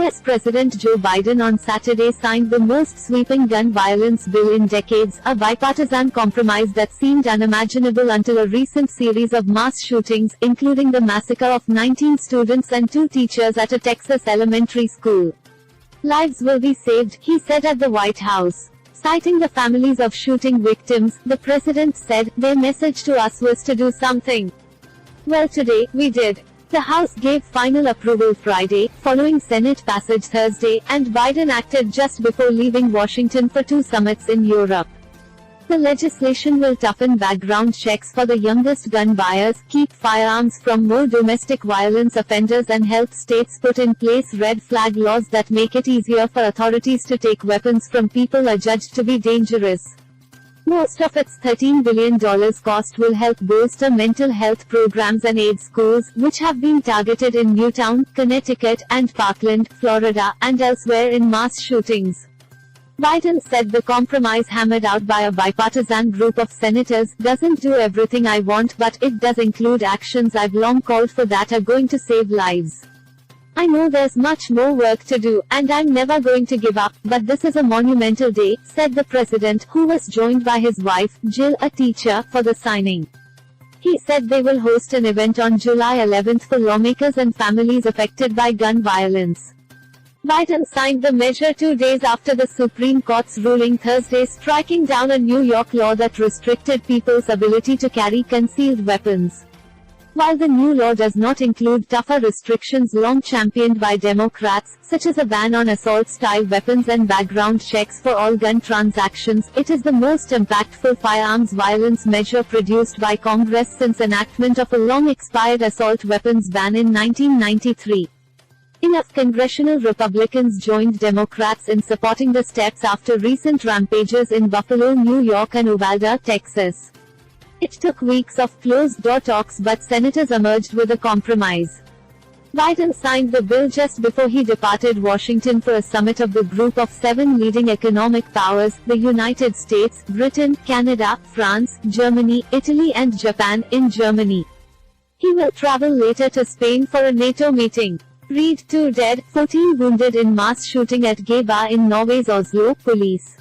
U.S. President Joe Biden on Saturday signed the most sweeping gun violence bill in decades, a bipartisan compromise that seemed unimaginable until a recent series of mass shootings, including the massacre of 19 students and 2 teachers at a Texas elementary school. Lives will be saved, he said at the White House. Citing the families of shooting victims, the president said, "Their message to us was to do something. Well, today, we did." The House gave final approval Friday, following Senate passage Thursday, and Biden acted just before leaving Washington for 2 summits in Europe. The legislation will toughen background checks for the youngest gun buyers, keep firearms from more domestic violence offenders, and help states put in place red flag laws that make it easier for authorities to take weapons from people adjudged to be dangerous. Most of its $13 billion cost will help bolster mental health programs and aid schools, which have been targeted in Newtown, Connecticut, and Parkland, Florida, and elsewhere in mass shootings. Biden said the compromise hammered out by a bipartisan group of senators doesn't do everything I want, but it does include actions I've long called for that are going to save lives. I know there's much more work to do, and I'm never going to give up, but this is a monumental day, said the president, who was joined by his wife, Jill, a teacher, for the signing. He said they will host an event on July 11 for lawmakers and families affected by gun violence. Biden signed the measure 2 days after the Supreme Court's ruling Thursday striking down a New York law that restricted people's ability to carry concealed weapons. While the new law does not include tougher restrictions long championed by Democrats, such as a ban on assault-style weapons and background checks for all gun transactions, it is the most impactful firearms violence measure produced by Congress since enactment of a long-expired assault weapons ban in 1993. Enough congressional Republicans joined Democrats in supporting the steps after recent rampages in Buffalo, New York and Uvalde, Texas. It took weeks of closed-door talks, but senators emerged with a compromise. Biden signed the bill just before he departed Washington for a summit of the group of 7 leading economic powers, the United States, Britain, Canada, France, Germany, Italy and Japan, in Germany. He will travel later to Spain for a NATO meeting. Read 2 dead, 14 wounded in mass shooting at Gaya in Norway's Oslo, police.